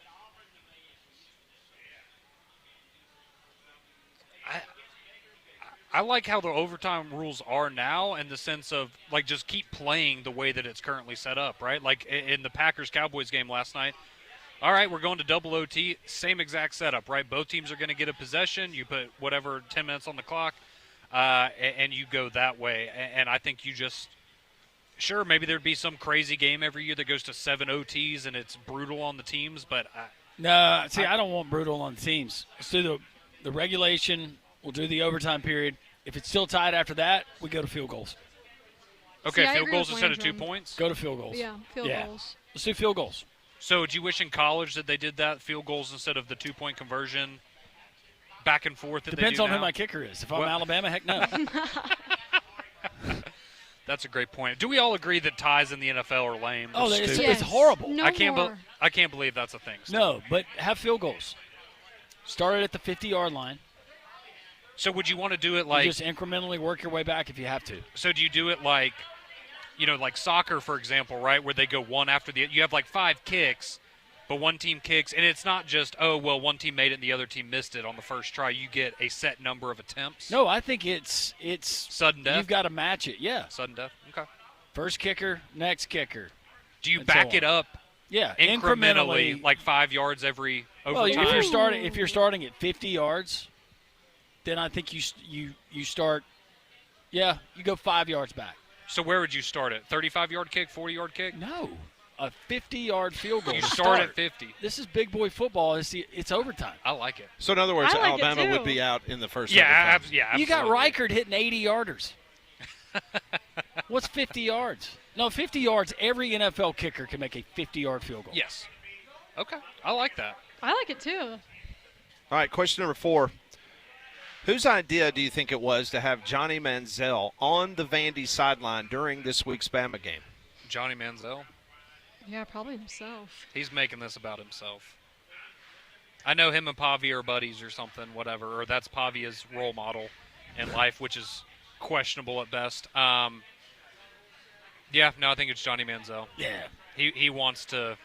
Speaker 3: I like how the overtime rules are now in the sense of, like, just keep playing the way that it's currently set up, right? Like in the Packers-Cowboys game last night, All right, we're going to double OT. Same exact setup, right? Both teams are going to get a possession. You put whatever 10 minutes on the clock, and you go that way. And I think you just – sure, maybe there'd be some crazy game every year that goes to 7 OTs and it's brutal on the teams, but
Speaker 2: No, see, I don't want brutal on the teams. Let's do the regulation. We'll do the overtime period. If it's still tied after that, we go to field goals.
Speaker 3: okay,
Speaker 5: I
Speaker 3: field
Speaker 5: agree
Speaker 3: goals
Speaker 5: with
Speaker 3: instead of 2
Speaker 5: Landrum.
Speaker 3: points?
Speaker 2: Go to field goals.
Speaker 5: Yeah, field goals.
Speaker 2: Let's do field goals.
Speaker 3: So do you wish in college that they did that, field goals instead of the 2-point conversion back and forth that
Speaker 2: Depends
Speaker 3: they do
Speaker 2: on
Speaker 3: now?
Speaker 2: who my kicker is. If I'm
Speaker 3: What?
Speaker 2: Alabama, heck no.
Speaker 3: That's a great point. Do we all agree that ties in the NFL are lame?
Speaker 2: Oh,
Speaker 3: They're
Speaker 2: it's,
Speaker 3: stupid?
Speaker 2: it's horrible.
Speaker 5: No
Speaker 3: I can't
Speaker 5: more.
Speaker 3: I can't believe that's a thing. still.
Speaker 2: No, but have field goals. Start it at the 50-yard line.
Speaker 3: So would you want to do it
Speaker 2: You
Speaker 3: like
Speaker 2: just incrementally work your way back if you have to.
Speaker 3: so do you do it like like soccer, for example, right, where they go one after the – you have like 5 kicks, but one team kicks, and it's not just, oh, well, one team made it and the other team missed it on the first try. You get a set number of attempts.
Speaker 2: No, I think it's
Speaker 3: Sudden death?
Speaker 2: You've got to match it. Yeah.
Speaker 3: Sudden death? Okay.
Speaker 2: First kicker, next kicker.
Speaker 3: Do you
Speaker 2: And so
Speaker 3: back
Speaker 2: on.
Speaker 3: it up
Speaker 2: Yeah,
Speaker 3: incrementally, like 5 yards every
Speaker 2: well,
Speaker 3: overtime?
Speaker 2: if you're starting at 50 yards, then I think you start. Yeah, you go 5 yards back.
Speaker 3: So where would you start it? 35-yard kick, 40-yard kick?
Speaker 2: No, a 50-yard field goal.
Speaker 3: You
Speaker 2: to
Speaker 3: start at 50.
Speaker 2: This is big boy football. It's overtime.
Speaker 3: I like it.
Speaker 1: So in other words,
Speaker 5: I like it
Speaker 1: Alabama would
Speaker 5: too.
Speaker 1: be out in the first.
Speaker 3: Yeah,
Speaker 1: overtime.
Speaker 3: yeah,
Speaker 2: You got
Speaker 3: absolutely.
Speaker 2: Reichard hitting 80-yarders. What's 50 yards? No, 50 yards. Every NFL kicker can make a 50-yard field goal.
Speaker 3: Yes. Okay. I like that.
Speaker 5: I like it too.
Speaker 1: All right, question number 4. Whose idea do you think it was to have Johnny Manziel on the Vandy sideline during this week's Bama game?
Speaker 3: Johnny Manziel.
Speaker 5: Yeah, probably himself.
Speaker 3: He's making this about himself. I know him and Pavia are buddies or something, whatever, or that's Pavia's role model in life, which is questionable at best. Yeah, no, I think it's Johnny Manziel.
Speaker 2: Yeah.
Speaker 3: He wants to,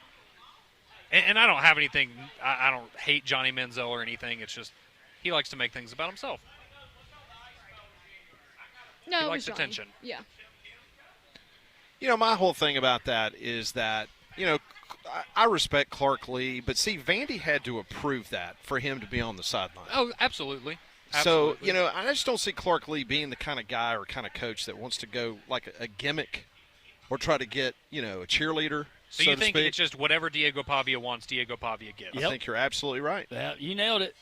Speaker 3: and I don't have anything. I don't hate Johnny Manziel or anything. It's just he likes to make things about himself.
Speaker 5: No,
Speaker 3: He
Speaker 5: it
Speaker 3: likes
Speaker 5: was Johnny.
Speaker 3: attention.
Speaker 5: Yeah.
Speaker 1: My whole thing about that is that, I respect Clark Lee, but see, Vandy had to approve that for him to be on the sideline.
Speaker 3: Oh, absolutely.
Speaker 1: So,
Speaker 3: Absolutely.
Speaker 1: I just don't see Clark Lee being the kind of guy or kind of coach that wants to go like a gimmick or try to get, a cheerleader,
Speaker 3: So
Speaker 1: so
Speaker 3: you
Speaker 1: to
Speaker 3: think
Speaker 1: speak.
Speaker 3: it's just whatever Diego Pavia wants, Diego Pavia gets?
Speaker 1: I think you're absolutely right.
Speaker 2: Yeah, you nailed it.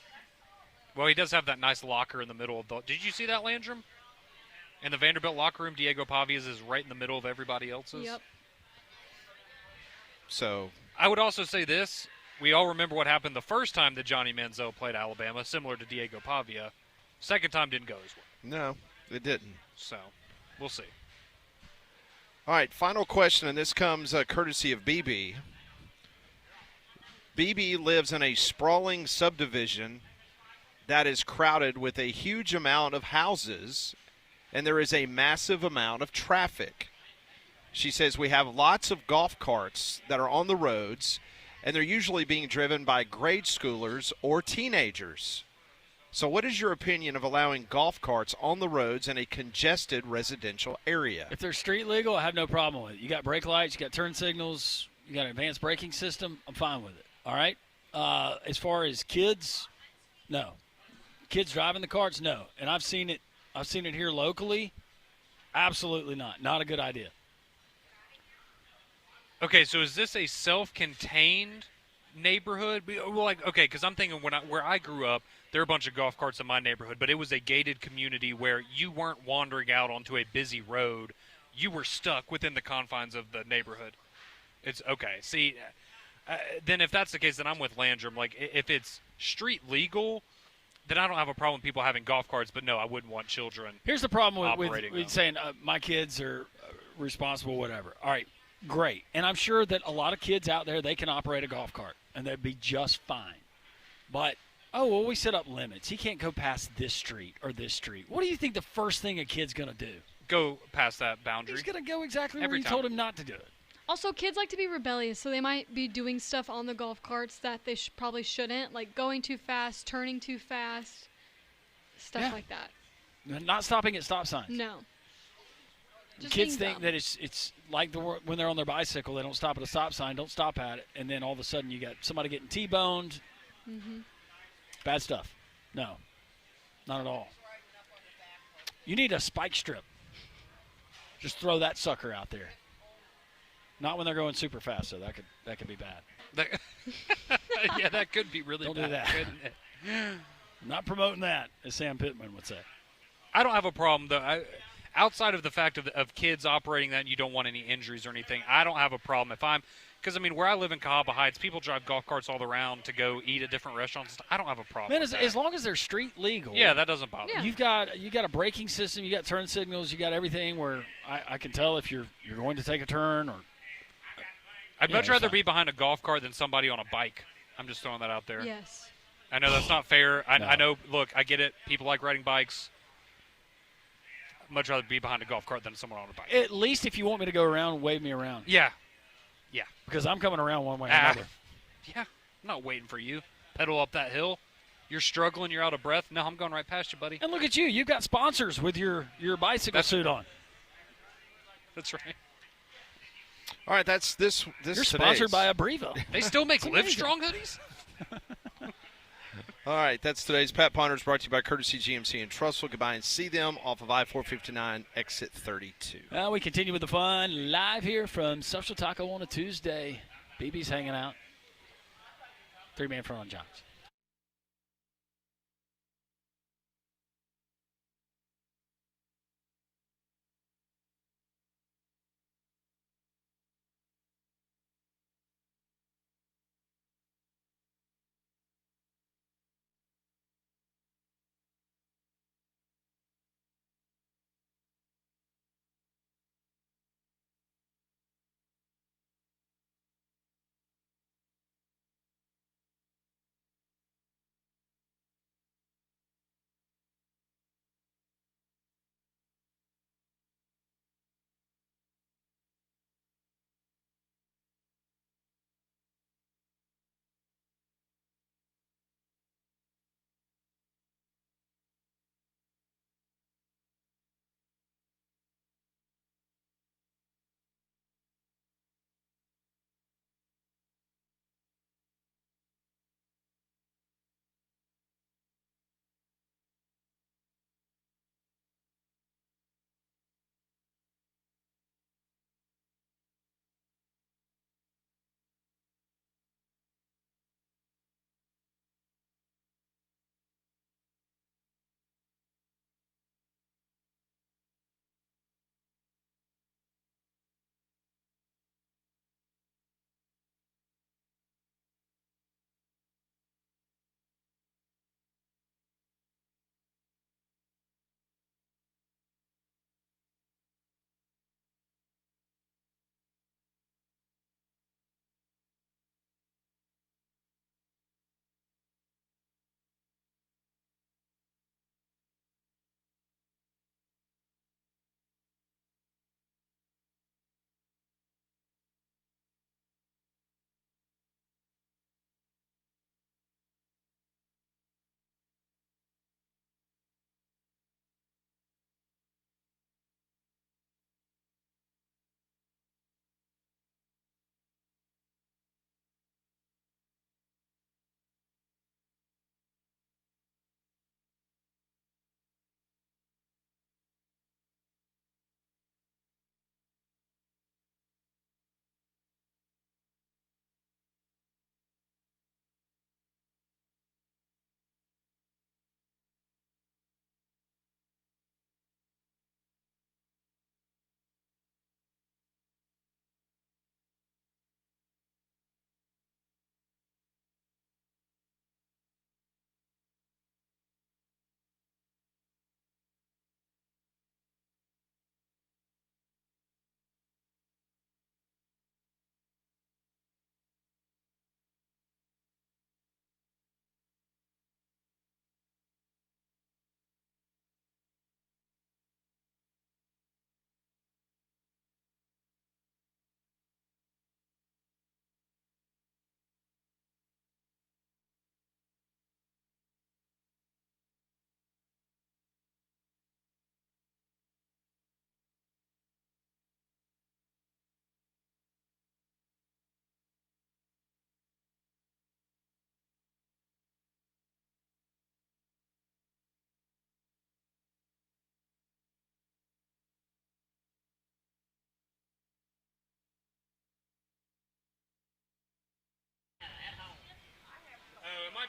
Speaker 3: Well, he does have that nice locker in the middle of the. Did you see that, Landrum? In the Vanderbilt locker room, Diego Pavia's is right in the middle of everybody else's.
Speaker 5: Yep.
Speaker 1: So,
Speaker 3: I would also say this. We all remember what happened the first time that Johnny Manziel played Alabama, similar to Diego Pavia. Second time didn't go as well.
Speaker 1: no, it didn't.
Speaker 3: So, we'll see.
Speaker 1: All right, final question, and this comes courtesy of BB. BB lives in a sprawling subdivision that is crowded with a huge amount of houses, and there is a massive amount of traffic. She says we have lots of golf carts that are on the roads, and they're usually being driven by grade schoolers or teenagers. So what is your opinion of allowing golf carts on the roads in a congested residential area?
Speaker 2: If they're street legal, I have no problem with it. You got brake lights, you got turn signals, you got an advanced braking system. I'm fine with it. All right. As far as kids, no. Kids driving the carts, no. And I've seen it. I've seen it here locally. Absolutely not. Not a good idea.
Speaker 3: Okay, so is this a self-contained neighborhood? Okay, because I'm thinking where I grew up, there were a bunch of golf carts in my neighborhood, but it was a gated community where you weren't wandering out onto a busy road. You were stuck within the confines of the neighborhood. It's okay. See, then if that's the case, then I'm with Landrum. Like, if it's street legal, then I don't have a problem with people having golf carts, but no, I wouldn't want children.
Speaker 2: Here's the problem
Speaker 3: Operating them.
Speaker 2: with saying my kids are responsible, whatever. All right, great. And I'm sure that a lot of kids out there, they can operate a golf cart, and they'd be just fine. But, we set up limits. He can't go past this street or this street. What do you think the first thing a kid's going to do?
Speaker 3: Go past that boundary.
Speaker 2: He's going to go exactly where
Speaker 3: Every
Speaker 2: you
Speaker 3: time.
Speaker 2: told him not to do it.
Speaker 5: Also, kids like to be rebellious, so they might be doing stuff on the golf carts that they probably shouldn't, like going too fast, turning too fast, stuff
Speaker 2: Yeah.
Speaker 5: like that.
Speaker 2: Not stopping at stop signs.
Speaker 5: No. Just
Speaker 2: Kids
Speaker 5: being
Speaker 2: think
Speaker 5: dumb.
Speaker 2: that it's like when they're on their bicycle, they don't stop at a stop sign, don't stop at it, and then all of a sudden you got somebody getting T-boned. Bad stuff. No, not at all. You need a spike strip. Just throw that sucker out there. Not when they're going super fast, so that could be bad.
Speaker 3: Yeah, that could be really
Speaker 2: Don't
Speaker 3: bad,
Speaker 2: do that.
Speaker 3: couldn't it?
Speaker 2: I'm not promoting that, as Sam Pittman would say.
Speaker 3: I don't have a problem, though. Outside of the fact of kids operating that and you don't want any injuries or anything, I don't have a problem if I'm – because, I mean, where I live in Cahaba Heights, people drive golf carts all around to go eat at different restaurants. I don't have a problem
Speaker 2: Man,
Speaker 3: with that.
Speaker 2: as long as they're street legal.
Speaker 3: Yeah, that doesn't bother me.
Speaker 2: You got a braking system, you got turn signals, you got everything where I can tell if you're going to take a turn or –
Speaker 3: I'd much
Speaker 2: it's
Speaker 3: rather
Speaker 2: fine.
Speaker 3: be behind a golf cart than somebody on a bike. I'm just throwing that out there.
Speaker 5: Yes.
Speaker 3: I know that's not fair. I
Speaker 2: No.
Speaker 3: know, look, I get it. People like riding bikes. I'd much rather be behind a golf cart than someone on a bike.
Speaker 2: At least if you want me to go around, wave me around.
Speaker 3: Yeah.
Speaker 2: Because I'm coming around one way or
Speaker 3: Ah.
Speaker 2: another.
Speaker 3: Yeah. I'm not waiting for you. Pedal up that hill. You're struggling. You're out of breath. No, I'm going right past you, buddy.
Speaker 2: And look at you. You've got sponsors with your bicycle suit on.
Speaker 3: That's right.
Speaker 1: All right, that's this.
Speaker 2: You're sponsored by Abreva.
Speaker 3: They still make
Speaker 2: amazing.
Speaker 3: Livestrong hoodies?
Speaker 1: All right, that's today's Pat Ponders, brought to you by Courtesy GMC and Trussell. Goodbye and see them off of I-459, exit 32.
Speaker 2: We continue with the fun live here from Social Taco on a Tuesday. BB's hanging out. 3-man front on Johns.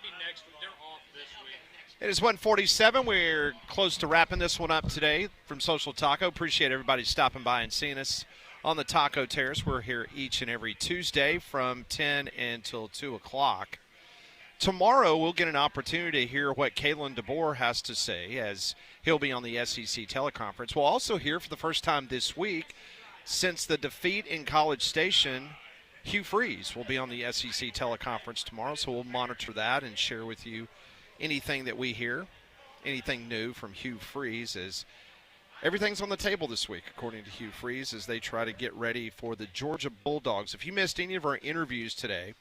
Speaker 3: be next week. They're off this week.
Speaker 1: It is 1:47. We're close to wrapping this one up today from Social Taco. Appreciate everybody stopping by and seeing us on the Taco Terrace. We're here each and every Tuesday from 10 until 2 o'clock. Tomorrow we'll get an opportunity to hear what Kalen DeBoer has to say as he'll be on the SEC teleconference. We'll also hear for the first time this week since the defeat in College Station, Hugh Freeze will be on the SEC teleconference tomorrow, so we'll monitor that and share with you anything that we hear, anything new from Hugh Freeze, as everything's on the table this week, according to Hugh Freeze, as they try to get ready for the Georgia Bulldogs. If you missed any of our interviews today,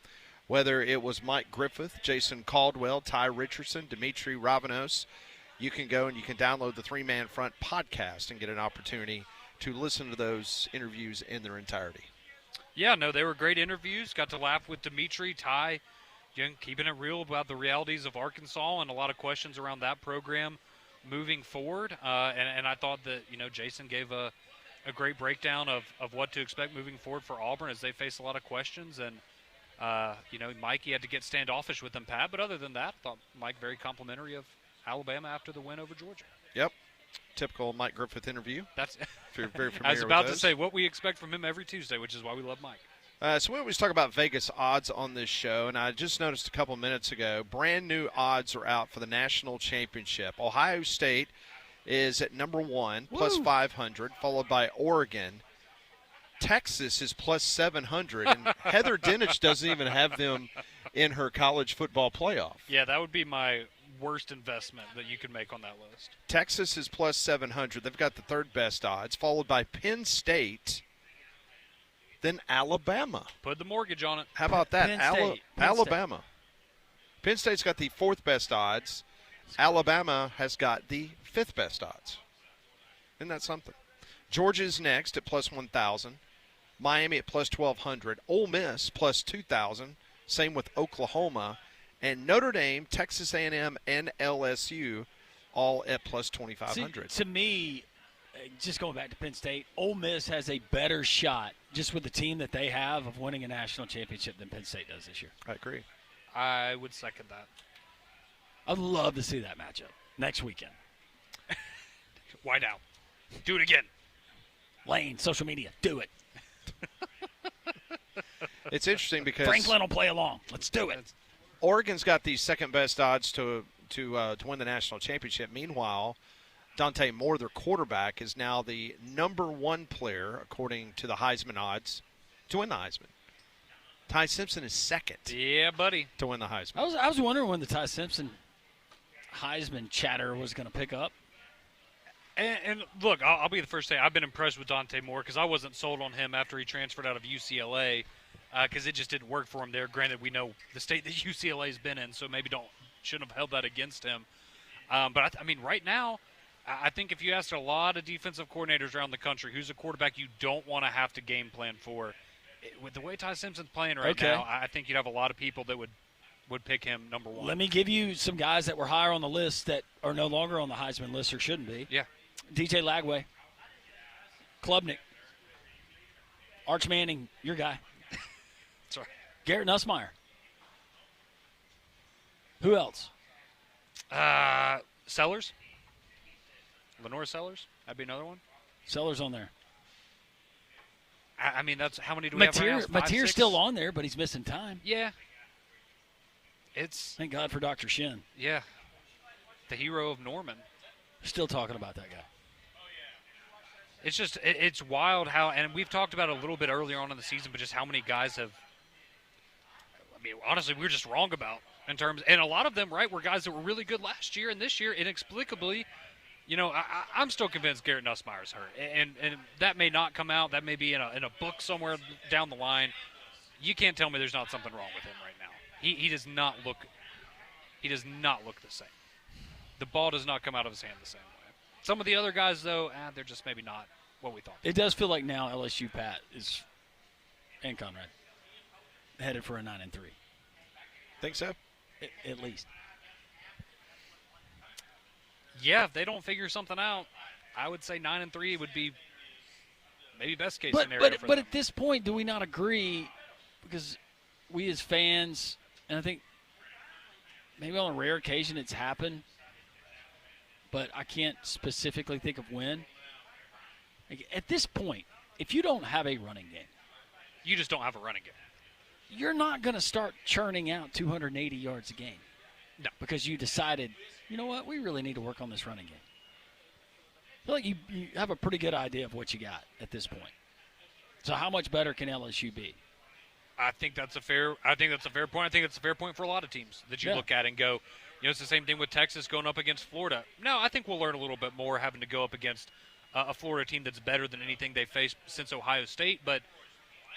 Speaker 1: whether it was Mike Griffith, Jason Caldwell, Ty Richardson, Demetri Ravanos, you can go and you can download the Three Man Front podcast and get an opportunity to listen to those interviews in their entirety.
Speaker 3: Yeah, no, they were great interviews. Got to laugh with Demetri, Ty, keeping it real about the realities of Arkansas and a lot of questions around that program moving forward. And I thought that, Jason gave a great breakdown of what to expect moving forward for Auburn as they face a lot of questions. And, Mikey had to get standoffish with them, Pat. But other than that, I thought Mike very complimentary of Alabama after the win over Georgia.
Speaker 1: Yep. Typical Mike Griffith interview.
Speaker 3: That's
Speaker 1: if you're very familiar
Speaker 3: I was about
Speaker 1: with
Speaker 3: to say what we expect from him every Tuesday, which is why we love Mike.
Speaker 1: So we always talk about Vegas odds on this show, and I just noticed a couple minutes ago, brand new odds are out for the national championship. Ohio State is at number 1, plus 500, followed by Oregon. Texas is plus 700, and Heather Dinich doesn't even have them in her college football playoff.
Speaker 3: Yeah, that would be my worst investment that you could make on that list.
Speaker 1: Texas is plus 700. They've got the third best odds, followed by Penn State, then Alabama.
Speaker 3: Put the mortgage on it.
Speaker 1: How about that?
Speaker 2: Penn
Speaker 1: Alabama. Penn State's got the fourth best odds. Alabama has got the fifth best odds. Isn't that something? Georgia's next at plus 1,000. Miami at plus 1,200. Ole Miss plus 2,000. Same with Oklahoma. And Notre Dame, Texas A&M, and LSU all at plus 2,500.
Speaker 2: To me, just going back to Penn State, Ole Miss has a better shot just with the team that they have of winning a national championship than Penn State does this year.
Speaker 1: I agree.
Speaker 3: I would second that.
Speaker 2: I'd love to see that matchup next weekend.
Speaker 3: Why now? Do it again.
Speaker 2: Lane, social media, do it.
Speaker 1: It's interesting because
Speaker 2: Franklin will play along. Let's do it.
Speaker 1: Oregon's got the second best odds to win the national championship. Meanwhile, Dante Moore, their quarterback, is now the number 1 player, according to the Heisman odds, to win the Heisman. Ty Simpson is second.
Speaker 3: Yeah, buddy.
Speaker 1: To win the Heisman.
Speaker 2: I was wondering when the Ty Simpson Heisman chatter was going to pick up.
Speaker 3: And look, I'll be the first to say I've been impressed with Dante Moore because I wasn't sold on him after he transferred out of UCLA because it just didn't work for him there. Granted, we know the state that UCLA's been in, so maybe shouldn't have held that against him. But I mean, right now, I think if you asked a lot of defensive coordinators around the country who's a quarterback you don't want to have to game plan for, with the way Ty Simpson's playing right now, I think you'd have a lot of people that would pick him number 1.
Speaker 2: Let me give you some guys that were higher on the list that are no longer on the Heisman list or shouldn't be.
Speaker 3: Yeah.
Speaker 2: DJ Lagway, Klubnik, Arch Manning, your guy.
Speaker 3: Sorry.
Speaker 2: Garrett Nussmeier. Who else?
Speaker 3: Sellers. Lenore Sellers. That'd be another one.
Speaker 2: Sellers on there.
Speaker 3: I mean, that's how many do we have right now?
Speaker 2: Mateer's still on there, but he's missing time.
Speaker 3: Yeah.
Speaker 2: Thank God for Dr. Shin.
Speaker 3: Yeah. The hero of Norman.
Speaker 2: Still talking about that guy.
Speaker 3: It's just, it's wild how, and we've talked about it a little bit earlier on in the season, but just how many guys have, I mean, honestly, we were just wrong about in terms, and a lot of them, right, were guys that were really good last year, and this year, inexplicably, I'm still convinced Garrett Nussmeier's hurt, and that may not come out, that may be in a book somewhere down the line. You can't tell me there's not something wrong with him right now. He does not look the same. The ball does not come out of his hand the same way. Some of the other guys, though, they're just maybe not what we thought.
Speaker 2: It does feel like now LSU, Pat, and Conrad, headed for a 9-3.
Speaker 1: Think so?
Speaker 2: At least.
Speaker 3: Yeah, if they don't figure something out, I would say 9-3 would be maybe best case scenario for them.
Speaker 2: But at this point, do we not agree? Because we as fans, and I think maybe on a rare occasion it's happened, but I can't specifically think of when. Like, at this point, if you don't have a running game,
Speaker 3: You just don't have a running game.
Speaker 2: you're not going to start churning out 280 yards a game.
Speaker 3: No.
Speaker 2: Because you decided, you know what, we really need to work on this running game. I feel like you have a pretty good idea of what you got at this point. So how much better can LSU be?
Speaker 3: I think that's a fair point. I think it's a fair point for a lot of teams that you look at and go, it's the same thing with Texas going up against Florida. No, I think we'll learn a little bit more having to go up against a Florida team that's better than anything they've faced since Ohio State. But,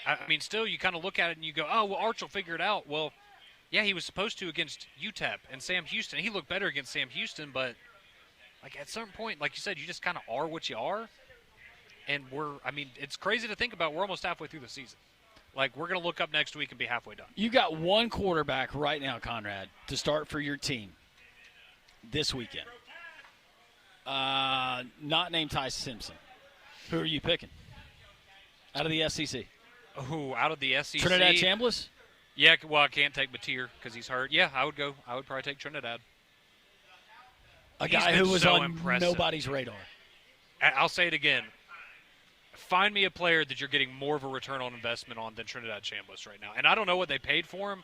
Speaker 3: I mean, still, you kind of look at it and you go, oh, well, Arch will figure it out. Well, yeah, he was supposed to against UTEP and Sam Houston. He looked better against Sam Houston, but, like, at some point, like you said, you just kind of are what you are. And it's crazy to think about. We're almost halfway through the season. Like, we're going to look up next week and be halfway done.
Speaker 2: You got one quarterback right now, Conrad, to start for your team this weekend. Not named Ty Simpson. Who are you picking out of the SEC?
Speaker 3: Oh, out of the SEC.
Speaker 2: Trinidad Chambliss?
Speaker 3: Yeah, well, I can't take Batir because he's hurt. Yeah, I would probably take Trinidad.
Speaker 2: A guy who was so on impressive. Nobody's radar.
Speaker 3: I'll say it again. Find me a player that you're getting more of a return on investment on than Trinidad Chambliss right now. And I don't know what they paid for him.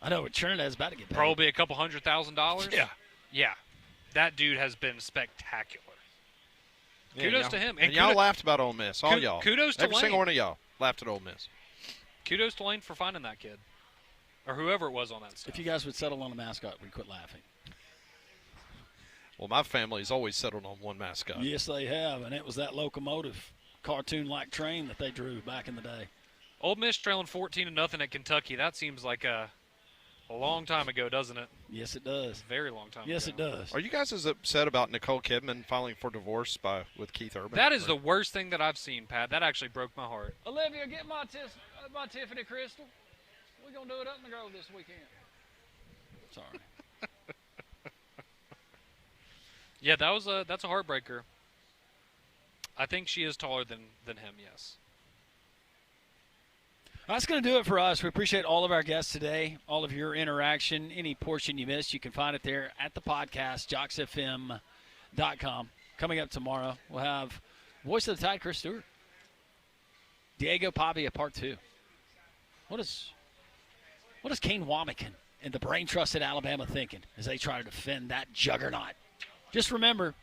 Speaker 2: I know what Trinidad's about to get paid.
Speaker 3: Probably a couple $100,000.
Speaker 1: Yeah.
Speaker 3: Yeah. That dude has been spectacular.
Speaker 1: Yeah,
Speaker 3: kudos to him.
Speaker 1: And y'all laughed about Ole Miss. All y'all.
Speaker 3: Kudos to
Speaker 1: Every
Speaker 3: Lane.
Speaker 1: single one of y'all laughed at Ole Miss.
Speaker 3: Kudos to Lane for finding that kid. Or whoever it was on that stuff.
Speaker 2: If you guys would settle on a mascot, we'd quit laughing.
Speaker 1: Well, my family's always settled on one mascot.
Speaker 2: Yes, they have, and it was that locomotive cartoon-like train that they drew back in the day.
Speaker 3: Ole Miss trailing 14-0 at Kentucky. That seems like a long time ago, doesn't it?
Speaker 2: Yes, it does.
Speaker 3: Very long time
Speaker 2: Yes,
Speaker 3: ago.
Speaker 2: it does.
Speaker 1: Are you guys as upset about Nicole Kidman filing for divorce with Keith Urban?
Speaker 3: That is the worst thing that I've seen, Pat. That actually broke my heart.
Speaker 2: Olivia, get my Tiffany crystal. We're going to do it up in the Grove this weekend. Sorry.
Speaker 3: Yeah, that's a heartbreaker. I think she is taller than him, yes.
Speaker 2: That's going to do it for us. We appreciate all of our guests today, all of your interaction. Any portion you missed, you can find it there at the podcast, jocksfm.com. Coming up tomorrow, we'll have Voice of the Tide, Chris Stewart. Diego Pavia, Part 2. What is Kane Wamican and the Brain Trust at Alabama thinking as they try to defend that juggernaut? Just remember,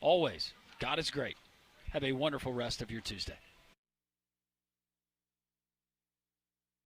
Speaker 2: always, God is great. Have a wonderful rest of your Tuesday.